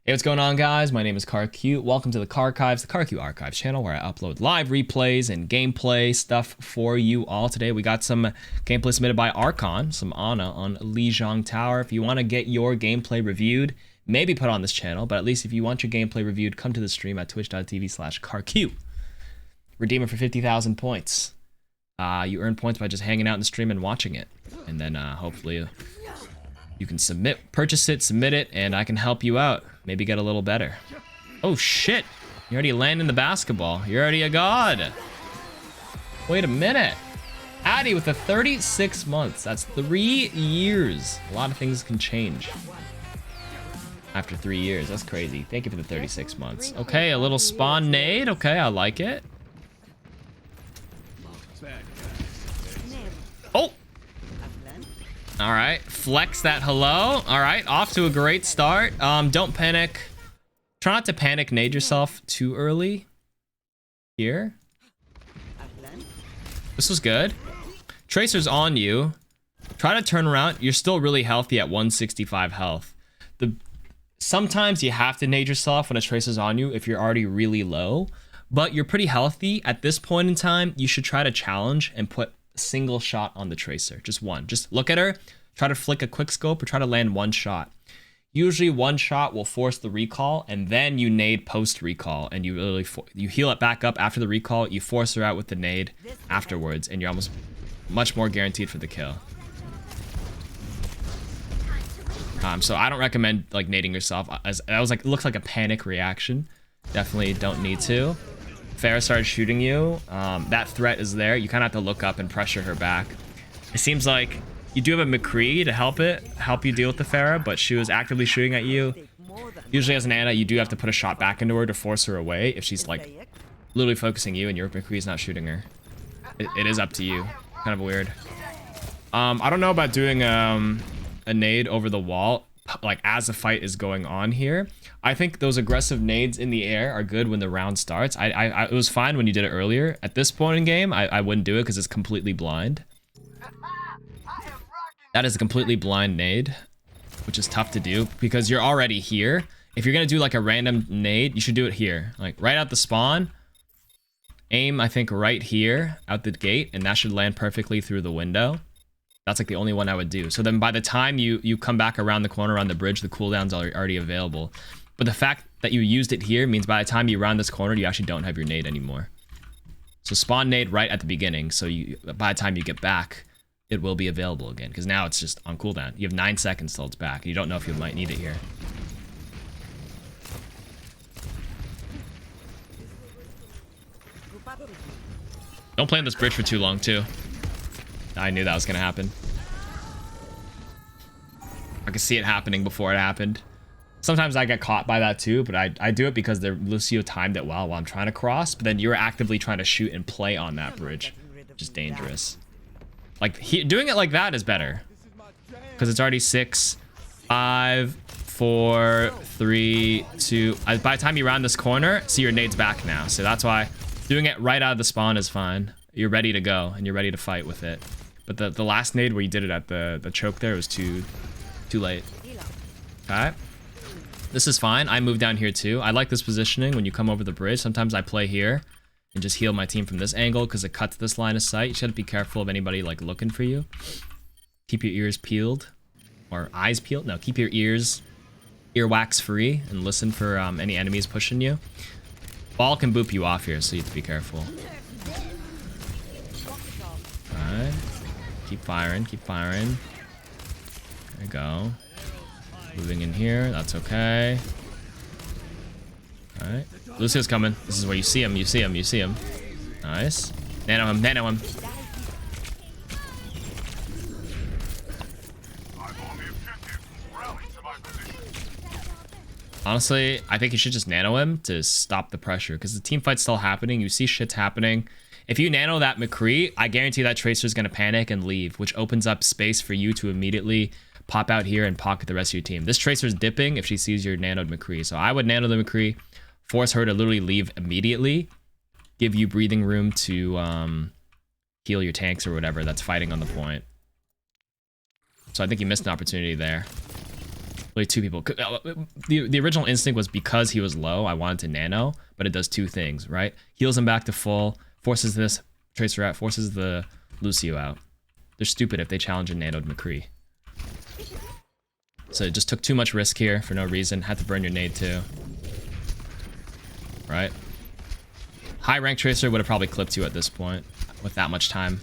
Hey, what's going on, guys? My name is KarQ. Welcome to the KarKives, the KarQ Archives channel, where I upload live replays and gameplay stuff for you all. Today, we got some gameplay submitted by Archon, some Ana on Lijiang Tower. If you want to get your gameplay reviewed, maybe put on this channel, but at least if you want your gameplay reviewed, come to the stream at twitch.tv/KarQ. Redeem it for 50,000 points. You earn points by just hanging out in the stream and watching it. And then hopefully you can purchase it, submit it, and I can help you out. Maybe get a little better. Oh shit! You already landed the basketball. You're already a god. Wait a minute. Addy with the 36 months. That's 3 years. A lot of things can change after 3 years. That's crazy. Thank you for the 36 months. Okay, a little spawn nade. Okay, I like it. Oh! Alright, flex that hello. Alright, off to a great start. Don't panic. Try not to panic nade yourself too early. Here. This was good. Tracer's on you. Try to turn around. You're still really healthy at 165 health. Sometimes you have to nade yourself when a Tracer's on you if you're already really low. But you're pretty healthy. At this point in time, you should try to challenge and put single shot on the Tracer. Just one. Just look at her, try to flick a quick scope, or try to land one shot. Usually one shot will force the recall, and then you nade post recall, and you heal it back up after the recall. You force her out with the nade afterwards, and you're almost much more guaranteed for the kill. So I don't recommend like nading yourself. As that was like, it looks like a panic reaction. Definitely don't need to. Pharah started shooting you. That threat is there. You kind of have to look up and pressure her back. It seems like you do have a McCree to help you deal with the Pharah, but she was actively shooting at you. Usually as an Ana, you do have to put a shot back into her to force her away if she's like literally focusing you and your McCree's not shooting her. It is up to you. Kind of weird. I don't know about doing a nade over the wall like as the fight is going on here. I think those aggressive nades in the air are good when the round starts. It was fine when you did it earlier. At this point in game, I wouldn't do it because it's completely blind. That is a completely blind nade, which is tough to do because you're already here. If you're gonna do like a random nade, you should do it here, like right out the spawn. Aim, I think, right here out the gate, and that should land perfectly through the window. That's like the only one I would do. So then by the time you come back around the corner on the bridge, the cooldown's already available. But the fact that you used it here means by the time you round this corner, you actually don't have your nade anymore. So spawn nade right at the beginning. So by the time you get back, it will be available again. Because now it's just on cooldown. You have 9 seconds till it's back. You don't know if you might need it here. Don't play on this bridge for too long, too. I knew that was going to happen. I could see it happening before it happened. Sometimes I get caught by that too, but I do it because Lucio timed it well while I'm trying to cross, but then you're actively trying to shoot and play on that bridge, which is dangerous. Like, doing it like that is better. Because it's already 6, 5, 4, 3, 2... By the time you round this corner, see your nade's back now. So that's why doing it right out of the spawn is fine. You're ready to go, and you're ready to fight with it. But the last nade where you did it at the choke there was too late. Okay. This is fine. I move down here too. I like this positioning when you come over the bridge. Sometimes I play here and just heal my team from this angle because it cuts this line of sight. You should be careful of anybody like looking for you. Keep your ears peeled or eyes peeled. No, keep your earwax free and listen for any enemies pushing you. Ball can boop you off here, so you have to be careful. Alright. Keep firing, keep firing. There you go. Moving in here, that's okay. Alright. Lucio's coming. This is where you see him, you see him, you see him. Nice. Nano him, nano him. Honestly, I think you should just nano him to stop the pressure because the team fight's still happening. You see shit's happening. If you nano that McCree, I guarantee that Tracer's going to panic and leave, which opens up space for you to immediately pop out here and pocket the rest of your team. This Tracer's dipping if she sees your nanoed McCree. So I would nano the McCree, force her to literally leave immediately, give you breathing room to heal your tanks or whatever that's fighting on the point. So I think you missed an opportunity there. Really, two people. The original instinct was because he was low, I wanted to nano, but it does two things, right? Heals him back to full, forces this Tracer out, forces the Lucio out. They're stupid if they challenge a nanoed McCree. So it just took too much risk here for no reason. Had to burn your nade too. Right? High rank Tracer would have probably clipped you at this point with that much time.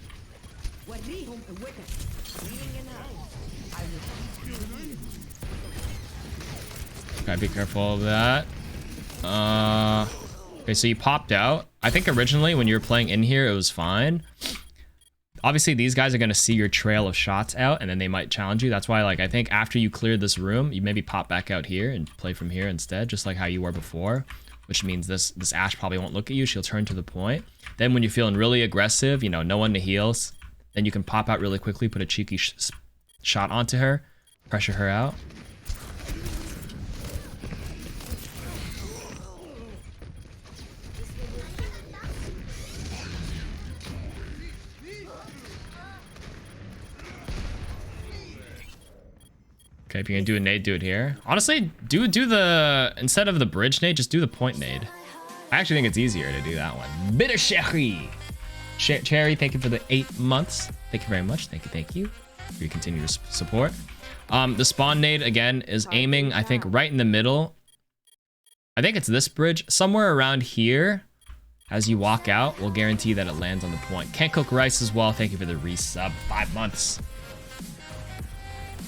Gotta be careful of that. Okay, so you popped out. I think originally when you were playing in here, it was fine. Obviously, these guys are gonna see your trail of shots out, and then they might challenge you. That's why, like, I think after you clear this room, you maybe pop back out here and play from here instead, just like how you were before. Which means this Ashe probably won't look at you. She'll turn to the point. Then when you're feeling really aggressive, you know, no one to heal, then you can pop out really quickly, put a cheeky shot onto her, pressure her out. Okay, if you're gonna do a nade, do it here. Honestly, do the, instead of the bridge nade, just do the point nade. I actually think it's easier to do that one. Bitter Cherry. Cherry, thank you for the 8 months. Thank you very much. Thank you for your continued support. The spawn nade, again, is aiming, I think, right in the middle. I think it's this bridge. Somewhere around here, as you walk out, will guarantee that it lands on the point. Can't Cook Rice as well. Thank you for the resub. 5 months.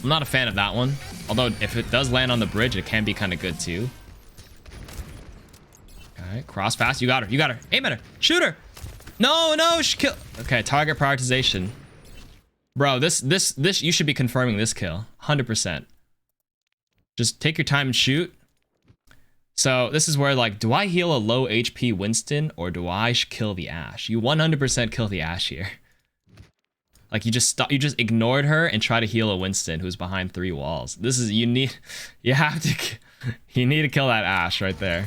I'm not a fan of that one. Although, if it does land on the bridge, it can be kind of good, too. Alright, cross fast. You got her. You got her. Aim at her. Shoot her. No, she kill. Okay, target prioritization. Bro, this, you should be confirming this kill. 100%. Just take your time and shoot. So, this is where, like, do I heal a low HP Winston, or do I kill the Ashe? You 100% kill the Ashe here. Like, you just ignored her and try to heal a Winston who's behind 3 walls. This is, you need to kill that Ashe right there.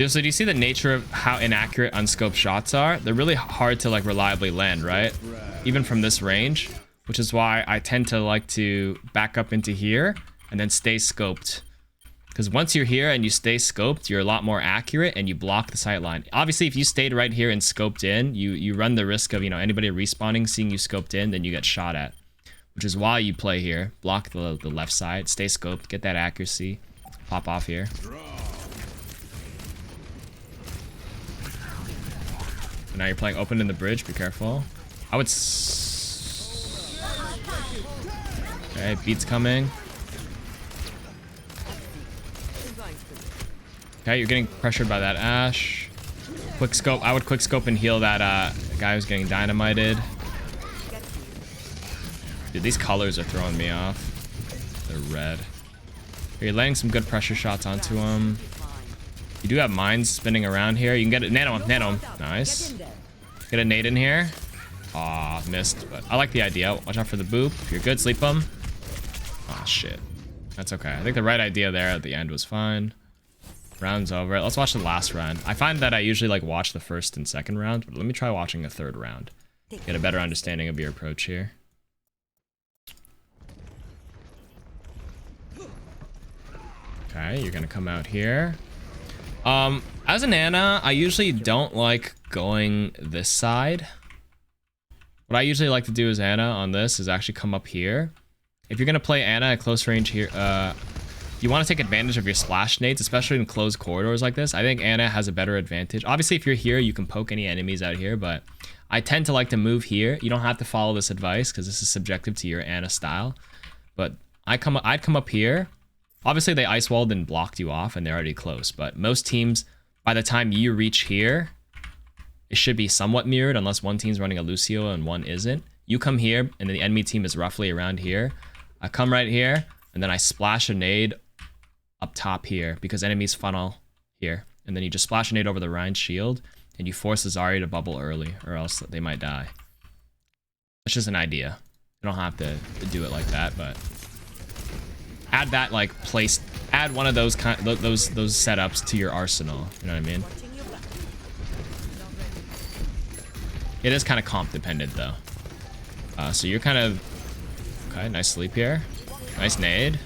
So do you see the nature of how inaccurate unscoped shots are? They're really hard to, like, reliably land, right? Even from this range, which is why I tend to like to back up into here and then stay scoped. Because once you're here and you stay scoped, you're a lot more accurate and you block the sight line. Obviously, if you stayed right here and scoped in, you run the risk of, you know, anybody respawning, seeing you scoped in, then you get shot at. Which is why you play here. Block the left side, stay scoped, get that accuracy, pop off here. Now you're playing open in the bridge, be careful. I would okay, beat's coming. Okay, you're getting pressured by that Ashe. Quick scope, I would quick scope and heal that guy who's getting dynamited. Dude, these colors are throwing me off. They're red. You're laying some good pressure shots onto him. You do have mines spinning around here. You can get it. Nano him. Nice. Get a nade in here. Aw, missed. But I like the idea. Watch out for the boop. If you're good, sleep him. Aw, shit. That's okay. I think the right idea there at the end was fine. Round's over. Let's watch the last round. I find that I usually, like, watch the first and second round. But let me try watching a third round. Get a better understanding of your approach here. Okay, you're gonna come out here. As an Ana, I usually don't like going this side. What I usually like to do as Ana on this is actually come up here. If you're gonna play Ana at close range here, you want to take advantage of your splash nades, especially in closed corridors like this. I think Ana has a better advantage. Obviously, if you're here, you can poke any enemies out here, but I tend to like to move here. You don't have to follow this advice because this is subjective to your Ana style. But I'd come up here. Obviously, they ice walled and blocked you off, and they're already close. But most teams, by the time you reach here, it should be somewhat mirrored, unless one team's running a Lucio and one isn't. You come here, and the enemy team is roughly around here. I come right here, and then I splash a nade up top here, because enemies funnel here. And then you just splash a nade over the Rhine's shield, and you force the Zarya to bubble early, or else they might die. That's just an idea. You don't have to do it like that, but... add that like place, add one of those those setups to your arsenal. You know what I mean? It is kind of comp dependent though. So you're kind of okay. Nice sleep here. Nice nade.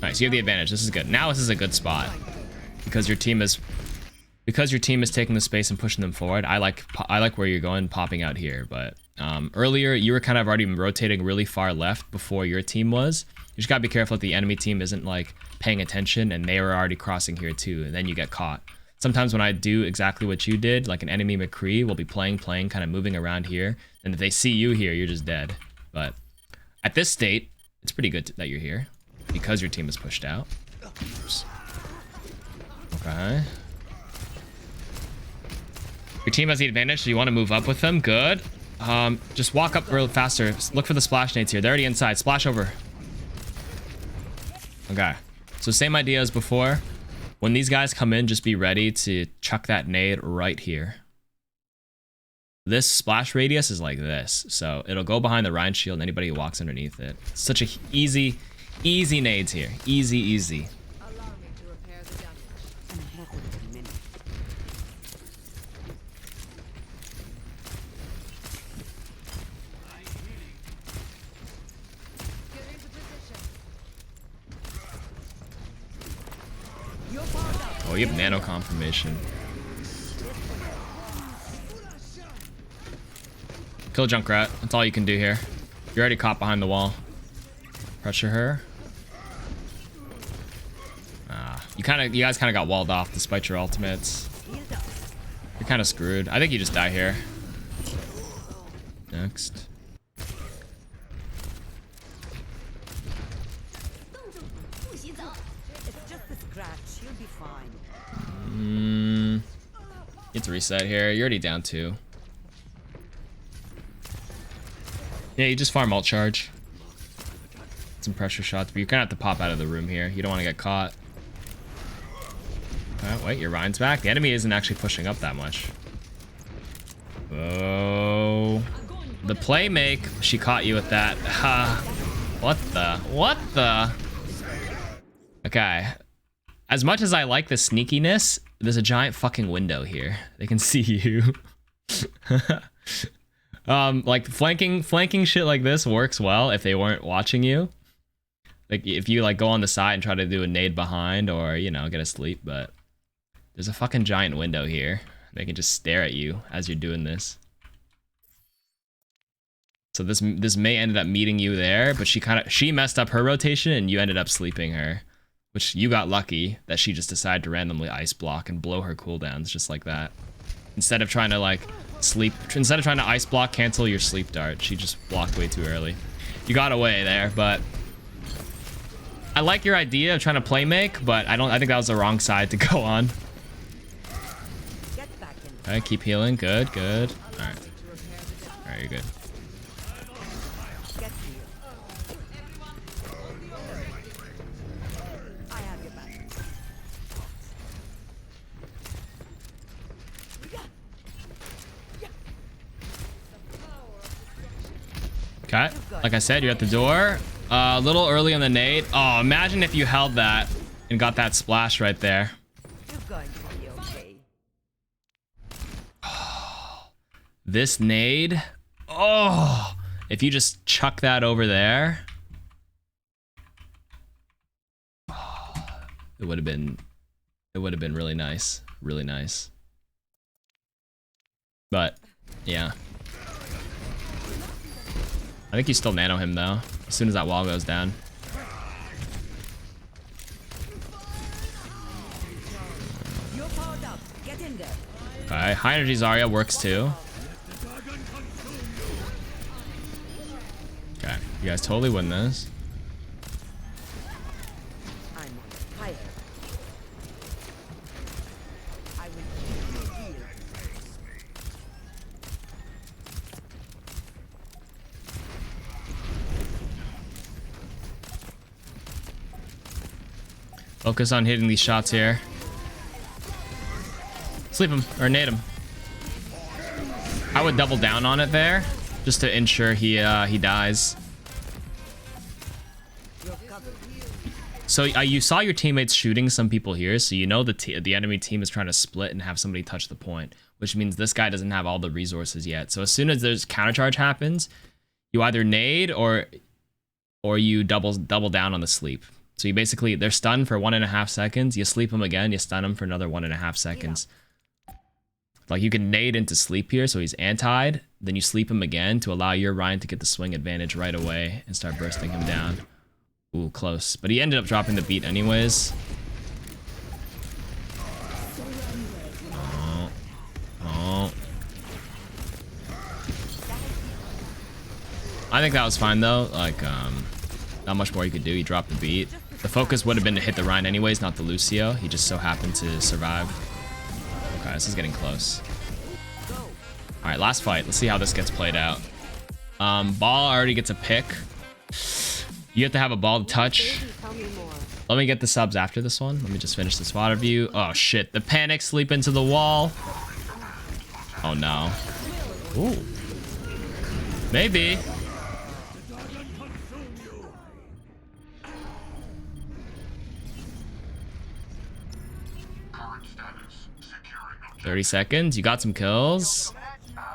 Nice. You have the advantage. This is good. Now this is a good spot because your team is taking the space and pushing them forward. I like where you're going, popping out here. But earlier you were kind of already rotating really far left before your team was. You just gotta be careful that the enemy team isn't like paying attention and they were already crossing here too, and then you get caught. Sometimes when I do exactly what you did, like an enemy McCree will be playing, kind of moving around here, and if they see you here, you're just dead. But at this state, it's pretty good that you're here because your team is pushed out. Oops. Okay. Your team has the advantage, so you want to move up with them. Good. Just walk up real faster. Look for the splash nades here. They're already inside. Splash over. Okay. So same idea as before. When these guys come in, just be ready to chuck that nade right here. This splash radius is like this. So it'll go behind the Rhine shield and anybody who walks underneath it. Such a easy nades here. Easy. Allow me to repair the damage. Get into position. Oh, you have nano confirmation. Kill Junkrat. That's all you can do here. You're already caught behind the wall. Pressure her. You guys kind of got walled off despite your ultimates. You're kind of screwed. I think you just die here. Next. It's a reset here. You're already down 2. Yeah, you just farm ult charge. Some pressure shots, but you're gonna have to pop out of the room here. You don't want to get caught. Wait, your Rhine's back. The enemy isn't actually pushing up that much. Oh, the play make. She caught you with that. What the? Okay. As much as I like the sneakiness, there's a giant fucking window here. They can see you. Like flanking shit like this works well if they weren't watching you. Like if you like go on the side and try to do a nade behind or, you know, get a sleep, but there's a fucking giant window here. They can just stare at you as you're doing this. So this may ended up meeting you there, but she messed up her rotation and you ended up sleeping her, which you got lucky that she just decided to randomly ice block and blow her cooldowns just like that. Instead of trying to like instead of trying to ice block, cancel your sleep dart, she just blocked way too early. You got away there, but I like your idea of trying to play make, but I think that was the wrong side to go on. Okay, keep healing. Good. Alright. Alright, you're good. Okay, like I said, you're at the door. A little early on the nade. Oh, imagine if you held that and got that splash right there. This nade. Oh, if you just chuck that over there. It would have been really nice. Really nice. But, yeah. I think you still nano him though, as soon as that wall goes down. Okay, high energy Zarya works too. Okay, you guys totally win this. Focus on hitting these shots here. Sleep him or nade him. I would double down on it there just to ensure he dies. So you saw your teammates shooting some people here, so you know the enemy team is trying to split and have somebody touch the point, which means this guy doesn't have all the resources yet. So as soon as there's countercharge happens, you either nade or you double down on the sleep. So you basically, they're stunned for 1.5 seconds. You sleep them again, you stun them for another 1.5 seconds. Like you can nade into sleep here, so he's antied. Then you sleep him again to allow your Ryan to get the swing advantage right away and start bursting him down. Ooh, close. But he ended up dropping the beat anyways. Oh. I think that was fine though. Like, not much more you could do. He dropped the beat. The focus would have been to hit the Ryan anyways, not the Lucio. He just so happened to survive. Okay, this is getting close. All right, last fight. Let's see how this gets played out. Ball already gets a pick. You have to have a ball to touch. Let me get the subs after this one. Let me just finish this water view. Oh shit, the panic sleep into the wall. Oh no. Ooh. Maybe. $30 seconds. You got some kills.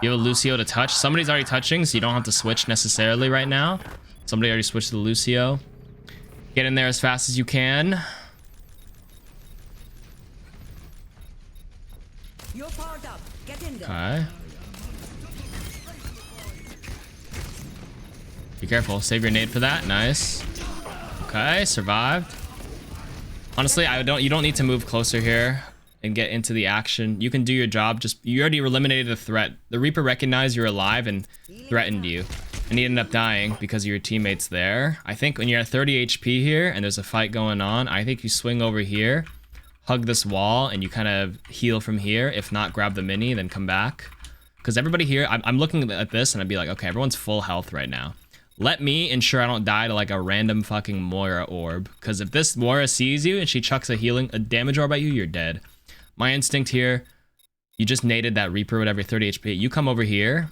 You have a Lucio to touch. Somebody's already touching, so you don't have to switch necessarily right now. Somebody already switched to the Lucio. Get in there as fast as you can. Okay. Be careful. Save your nade for that. Nice. Okay, survived. Honestly, you don't need to move closer here and get into the action. You can do your job. You already eliminated the threat. The Reaper recognized you're alive and threatened you. And he ended up dying because of your teammates there. I think when you're at 30 HP here and there's a fight going on, I think you swing over here, hug this wall, and you kind of heal from here. If not, grab the mini, then come back. Because everybody here, I'm looking at this and I'd be like, okay, everyone's full health right now. Let me ensure I don't die to like a random fucking Moira orb. Because if this Moira sees you and she chucks a damage orb at you, you're dead. My instinct here, you just naded that Reaper, whatever, 30 HP. You come over here,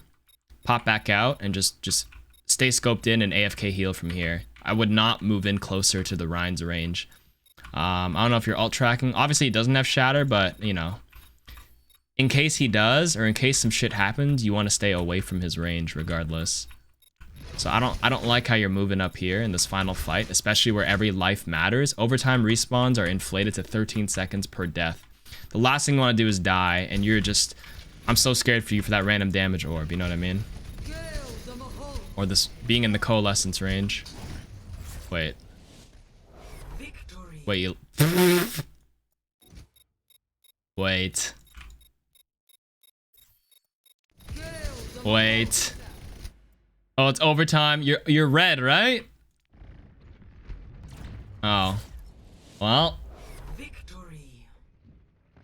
pop back out, and just stay scoped in and AFK heal from here. I would not move in closer to the Ryan's range. I don't know if you're alt tracking. Obviously, he doesn't have Shatter, but, you know, in case he does, or in case some shit happens, you want to stay away from his range regardless. So I don't like how you're moving up here in this final fight, especially where every life matters. Overtime respawns are inflated to 13 seconds per death. The last thing you want to do is die, and you're just... I'm so scared for you for that random damage orb, you know what I mean? Or this being in the coalescence range. Wait. Wait, you... Wait. Wait. Oh, it's overtime. You're red, right? Oh. Well.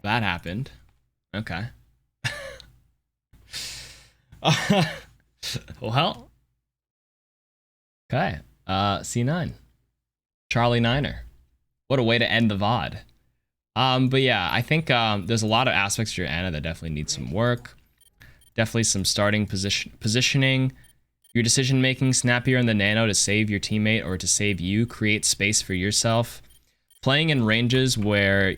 That happened. Okay. Well. Okay. C9. Charlie Niner. What a way to end the VOD. But yeah, I think there's a lot of aspects to your Ana that definitely need some work. Definitely some starting positioning. Your decision making snappier in the Nano to save your teammate or to save you. Create space for yourself. Playing in ranges where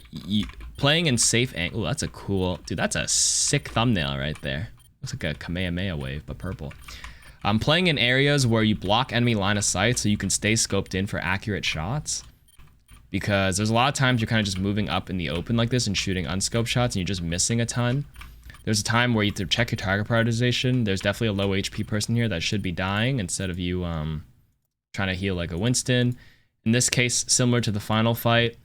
playing in safe angle. That's a cool, dude. That's a sick thumbnail right there. Looks like a Kamehameha wave, but purple. Playing in areas where you block enemy line of sight so you can stay scoped in for accurate shots. Because there's a lot of times you're kind of just moving up in the open like this and shooting unscoped shots and you're just missing a ton. There's a time where you have to check your target prioritization. There's definitely a low HP person here that should be dying instead of you trying to heal like a Winston. In this case, similar to the final fight,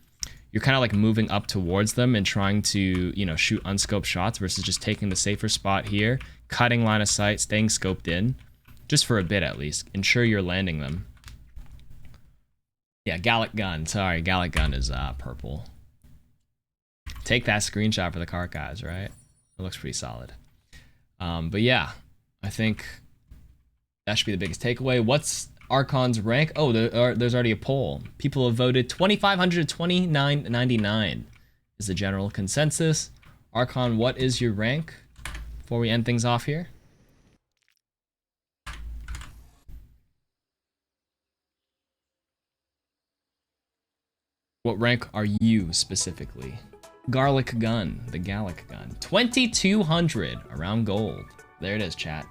you're kind of like moving up towards them and trying to, you know, shoot unscoped shots versus just taking the safer spot here, cutting line of sight, staying scoped in, just for a bit at least. Ensure you're landing them. Yeah, Gallic Gun. Sorry, Gallic Gun is purple. Take that screenshot for the KarQ guys, right? It looks pretty solid. But yeah, I think that should be the biggest takeaway. What's Archon's rank? Oh, there's already a poll. People have voted 2,500 to 2,999 is the general consensus. Archon, what is your rank before we end things off here? What rank are you specifically? Garlic gun, the Gallic gun. 2200 around gold. There it is, chat.